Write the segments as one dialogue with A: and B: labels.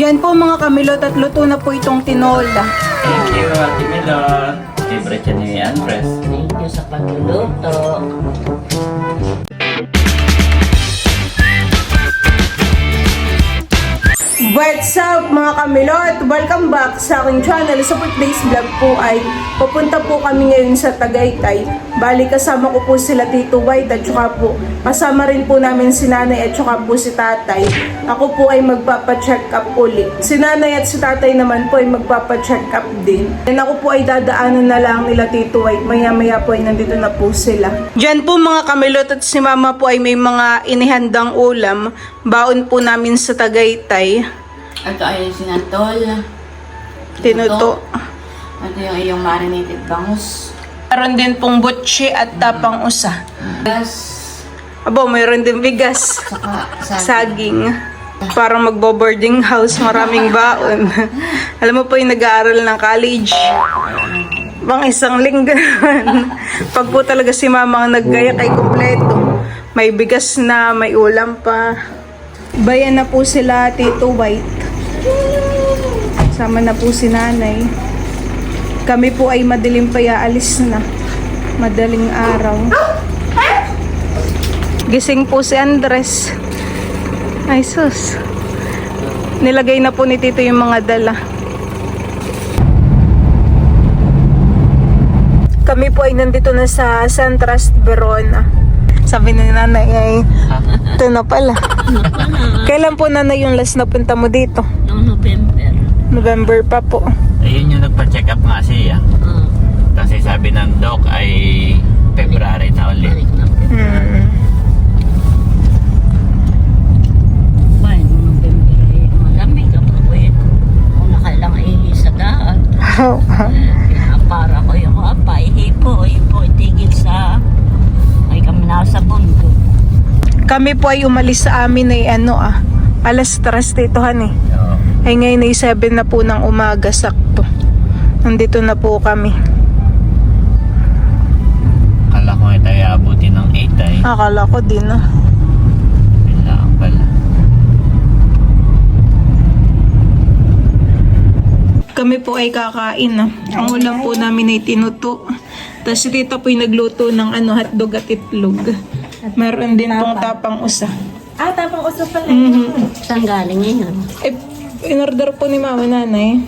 A: Diyan po mga kamilot at luto na po itong tinola.
B: Thank you, Ate Milot. Favorite yan ni Andres.
C: Thank you sa pagluluto.
A: What's up mga kamilot? Welcome back sa aking channel. Sa today's vlog po ay pupunta po kami ngayon sa Tagaytay. Bali kasama ko po sila Tito White at saka po kasama rin po namin si Nanay at saka po si Tatay. Ako po ay magpapacheck up ulit. Si Nanay at si Tatay naman po ay magpapacheck up din. And ako po ay dadaanan na lang nila Tito White. Maya maya po ay nandito na po sila. Diyan po mga kamilot at si Mama po ay may mga inihandang ulam. Baon po namin sa Tagaytay.
C: Ito ay sinantol.
A: Tinuto.
C: Ito yung iyong marinated bangus.
A: Meron din pong butchi at tapang usa.
C: Gas.
A: Abo, mayroon din bigas.
C: Saka
A: Saging. Parang magbo-boarding house, maraming baon. Alam mo po yung nag-aaral ng college. Bang isang linggo naman. Pag po talaga si Mama ang naggaya kay kumpleto. May bigas na, may ulam pa. Bayan na po sila Tito White. Sama na po si Nanay. Kami po ay madilim pa alis na. Madaling araw. Gising po si Andres. Ay sus. Nilagay na po ni Tito yung mga dala. Kami po ay nandito na sa San Trust Verona. Sabi ni Nanay ay ito na pala. Kailan po Nanay yung last na punta mo dito?
C: noong November.
A: November pa po.
B: Ayun yung nagpa-check up nga siya. Kasi sabi ng doc ay February na ulit.
C: Balik na. Ba, noong November ay malamig. Ako yun. Kung nakailang ihi sa daan. Pinapara ko yung apa. Ihi po. Ihi po. Itigil sa... Ay kami nasa bundok.
A: Kami po ay umalis sa amin ay alas 3 titohan eh.
B: Oo.
A: Ay ngayon ay 7 na po ng umaga sakto. Nandito na po kami.
B: Akala ko ay tayo abutin ng 8 ay.
A: Akala ko din
B: Kailangan pala.
A: Kami po ay kakain Ang ulam po namin ay tinuto. Tapos si Tita po ay nagluto ng hotdog at itlog. Meron din pong tapang usa.
D: Tapang uso pala.
C: Saan galing yun?
A: Eh, in-order po ni Mama Nanay.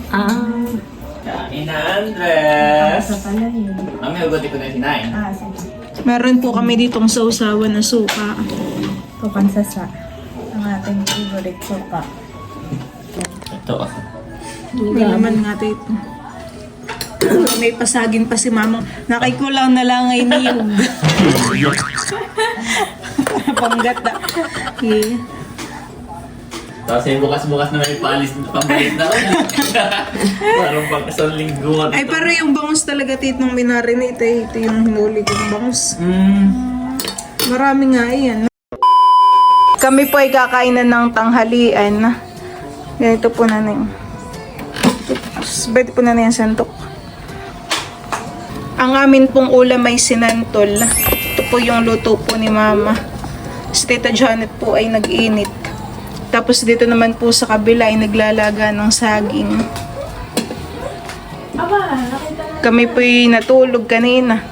B: Kain na Andres!
D: Pala yun.
B: Mami, ugotin ko na si Nay.
D: Sige.
A: Meron po kami ditong sausawan na suka.
D: Papansasa. Ang ating favorite sopa.
B: Ito.
A: May naman nga dito. May pasagin pa si Mama. Nakikulang na lang ay niyog. Panggat na. Yeah.
B: Tapos yung bukas-bukas na may pambalit na ulit. Parang pag isang linggo.
A: Ay, pero yung bangus talaga titong minarinate. Ito yung hinuli kong bangus. Marami nga yan. Kami po ay kakainan ng tanghalian. Ganito po na yung pwede po na yung santok. Ang amin pong ulam ay sinantol. Ito po yung luto po ni Mama. Si Tita Janet po ay nag-init. Tapos dito naman po sa kabila ay naglalaga ng saging. Kami po ay natulog kanina.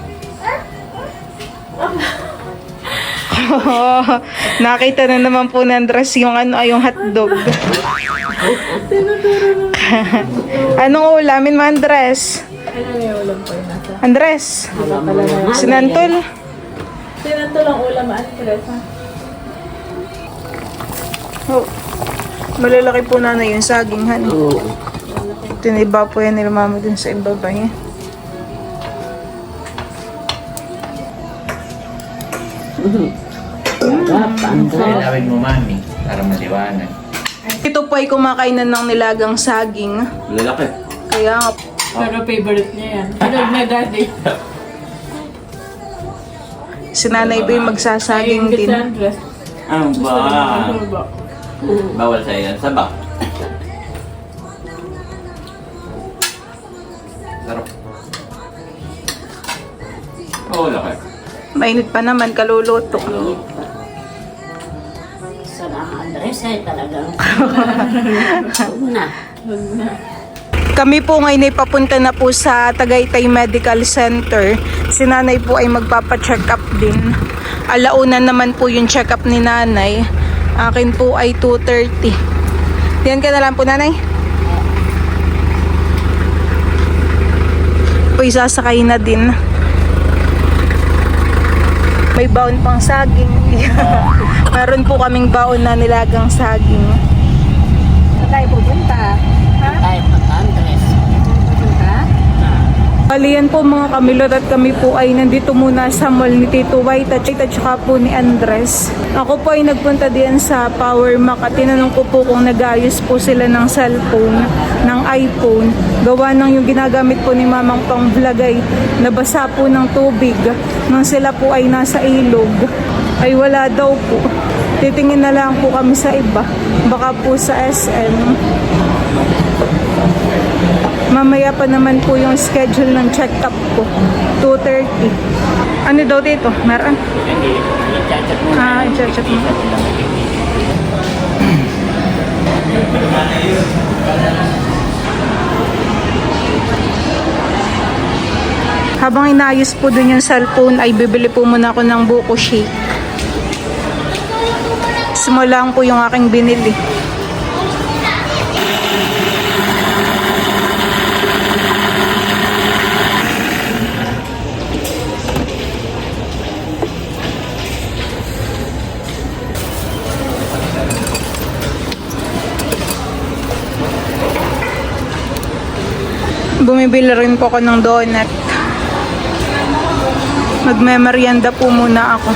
A: Nakita na naman po ni Andres yung yung hotdog. Anong ulamin mo, Andres?
D: Ano yung ulam po yun nasa?
A: Andres, sinantol.
D: Sinantol ang ulam, Andres, ha?
A: Oh, malalaki po na yung saging, han. Tiniba po yan nila Mama dun sa ibaba niya.
B: Ilawin mo, Mami, para maliwanag.
A: Ito po ay kumakainan ng nilagang saging.
B: Lalaki.
A: Kaya nga,
D: Pero favorite niya yan. Tulog na daddy.
A: si Nanay Bay magsasaging din.
D: Andres.
B: Ano ba?
D: Ano ba?
B: Bawal sa yan. Sabak. Sarap. Oo, laki.
A: Mainit pa naman, kaluluto.
C: Sana ang Andres ay talagang. Huwag na.
A: Kami po ngayon ay papunta na po sa Tagaytay Medical Center. Si nanay po ay magpapa-check up din. Alauna naman po yung check up ni nanay. Akin po ay 2:30. Diyan ka na lang po nanay. Po isasakay na din. May baon pang saging. Meron po kaming baon na nilagang saging. Saan tayo pupunta?
C: Tayo pa Andres.
A: Bali yan po mga kamilot at kami po ay nandito muna sa mall ni Tito White at saka po ni Andres. Ako po ay nagpunta din sa Power Mac at tinanong ko po kung nag-ayos po sila ng cellphone, ng iPhone. Gawa ng yung ginagamit po ni Mamang pang vlog ay nabasa po ng tubig nang sila po ay nasa ilog. Ay wala daw po. Titingin na lang po kami sa iba. Baka po sa SM. Mamaya pa naman po yung schedule ng check-up ko. 2:30. Ano daw dito? Meron?
B: Hindi. I-chat mo.
A: I-check mo. Habang inayos po dun yung cellphone, ay bibili po muna ako ng buko shake. Small lang po yung aking binili. Bumibili rin po ako ng donut. Magme-merienda po muna ako.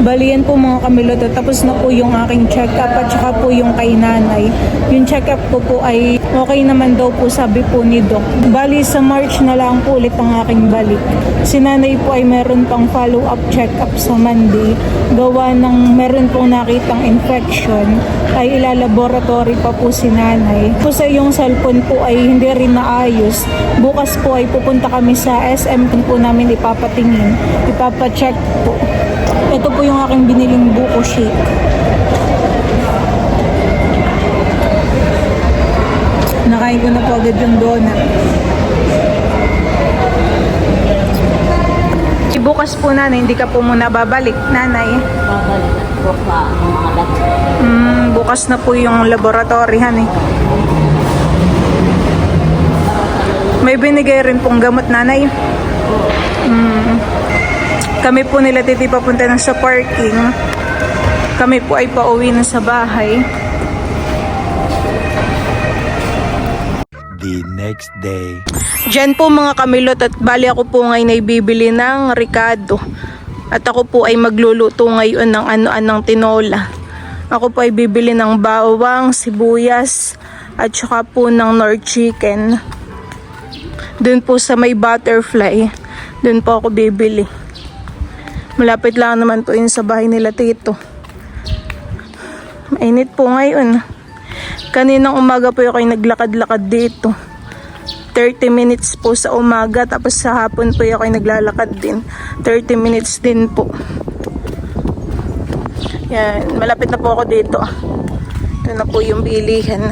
A: Bali yan po mga kamilot, tapos na po yung aking check-up at saka po yung kay nanay. Yung check-up ko po ay okay naman daw po, sabi po ni Doc. Bali sa March na lang po ulit ang aking balik. Si nanay po ay meron pang follow-up check-up sa Monday. Gawa ng meron pong nakitang infection ay ilalaboratory pa po si nanay. Po sa yung cellphone po ay hindi rin naayos. Bukas po ay pupunta kami sa SM kung po namin ipapatingin. Ipapacheck po. Ito po yung aking biniling buko shake. Nakain ko na po agad yung donut. Bukas po nanay, hindi ka po muna babalik, nanay.
C: Babalik po pa ang mga lahat.
A: Bukas na po yung laboratory, eh. May binigay rin pong gamot, nanay. Kami po nila Titi papunta na sa parking. Kami po ay pauwi na sa bahay.
E: The next day.
A: Diyan po mga kamilot at bali ako po ngayon ay bibili ng Ricardo. At ako po ay magluluto ngayon ng ano-anong tinola. Ako po ay bibili ng bawang, sibuyas at saka po ng Nor chicken. Doon po sa may butterfly. Doon po ako bibili. Malapit lang naman po yun sa bahay nila Tito. Mainit po ngayon. Kaninang umaga po ako ay naglakad-lakad dito. 30 minutes po sa umaga, tapos sa hapon po ako ay naglalakad din. 30 minutes din po. Yan, malapit na po ako dito. Ito na po yung bilihan.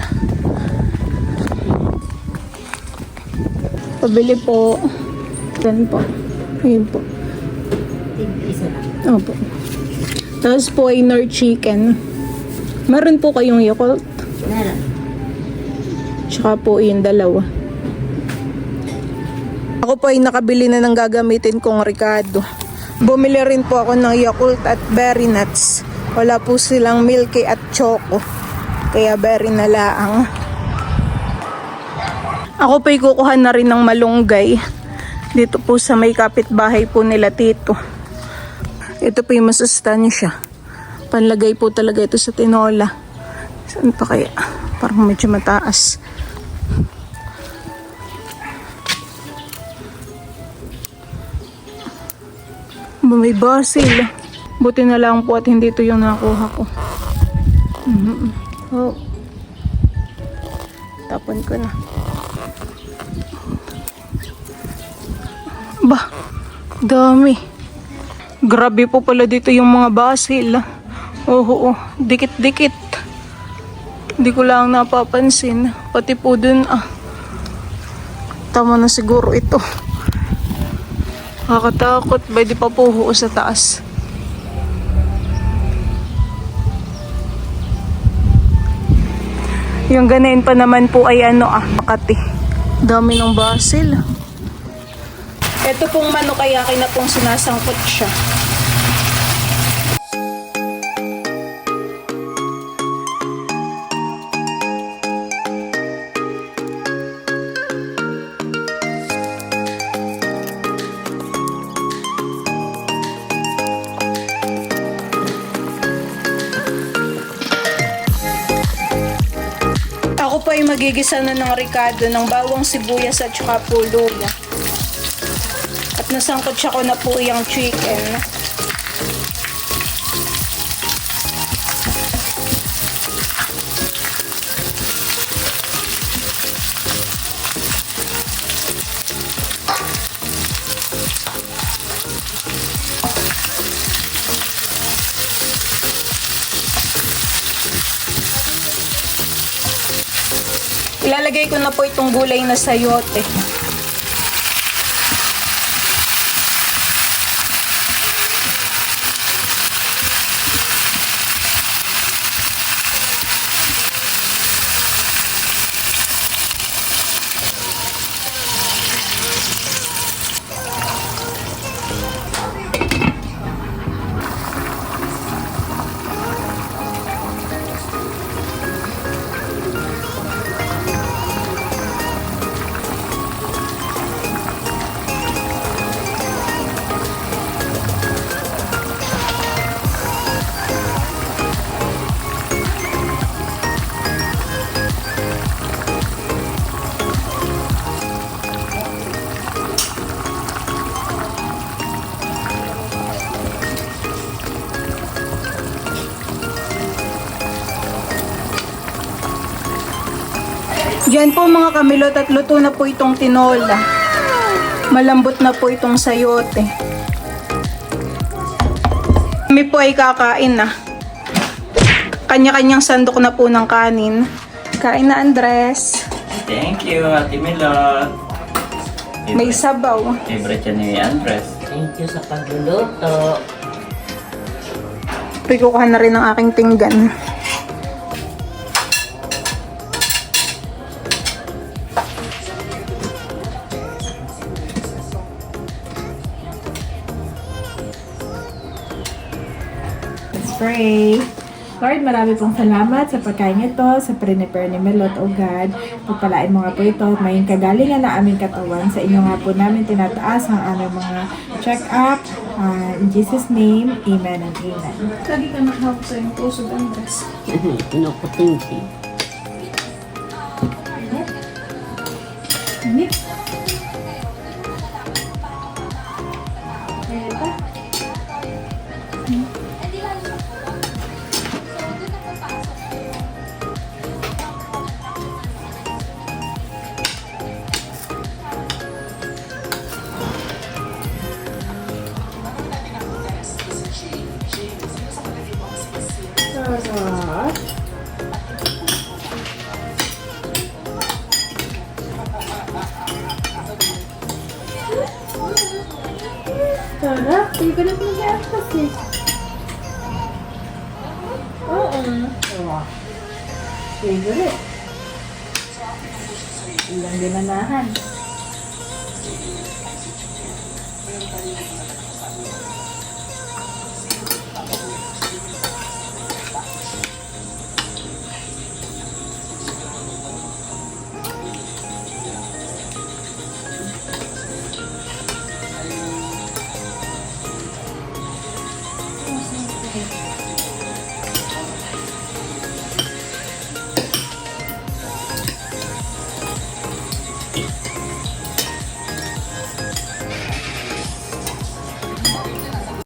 A: Pabili po. Yan po. Yan po.
C: Isa lang.
A: Opo. Tapos po ay Nor chicken. Meron po kayong Yakult.
C: Meron.
A: Tsaka po yung dalawa. Ako po ay nakabili na ng gagamitin kong Ricardo. Bumili rin po ako ng Yakult at Berry Nuts. Wala po silang milky at choco. Kaya berry na laang. Ako po ay kukuha na rin ng malunggay. Dito po sa may kapitbahay po nila Tito. Ito po yung masustansya. Panlagay po talaga ito sa tinola. Saan pa kaya? Parang medyo mataas. May basil. Buti na lang po at hindi ito yung nakuha ko. Oh. Tapon ko na. Bah, dami. Grabe po pala dito yung mga basil. Oo, dikit-dikit. Hindi ko lang napapansin. Pati po dun, tama na siguro ito. Nakakatakot. Ba di pa po sa taas. Yung ganain pa naman po ay Makati. Dami ng basil. Ito pong manok ay akin na pong sinasangkot siya. Ako po ay magigisa na ng ricado ng bawang sibuyas at saka po luya. At nasangkot siya ko na po yung chicken. Ilalagay ko na po itong gulay na sayote. Diyan po mga kamilot at luto na po itong tinola. Malambot na po itong sayote. Kami po ay kakain na. Kanya-kanyang sandok na po ng kanin. Kain na, Andres.
B: Thank you, Ate Milot.
A: May sabaw.
B: Favorite yan ni Andres.
C: Thank you sa pagluluto.
A: Pikukuha na rin ang aking pinggan.
D: Let's pray. Lord, marami pong salamat sa pagkain ito, sa prepare ni Melot, O God. Pagpalain mo nga po ito at maging kagalingan na aming katawan. Sa inyo nga po namin tinataas ang aming mga check-up. In Jesus' name, Amen and Amen.
A: Lagi ka nakahawak sa iyong puso, Andres.
C: Naku, thank you.
A: Init.
D: Sarap. Sarap. Favorite mo siya kasi. Oo. Favorite. Ilang ginanahan.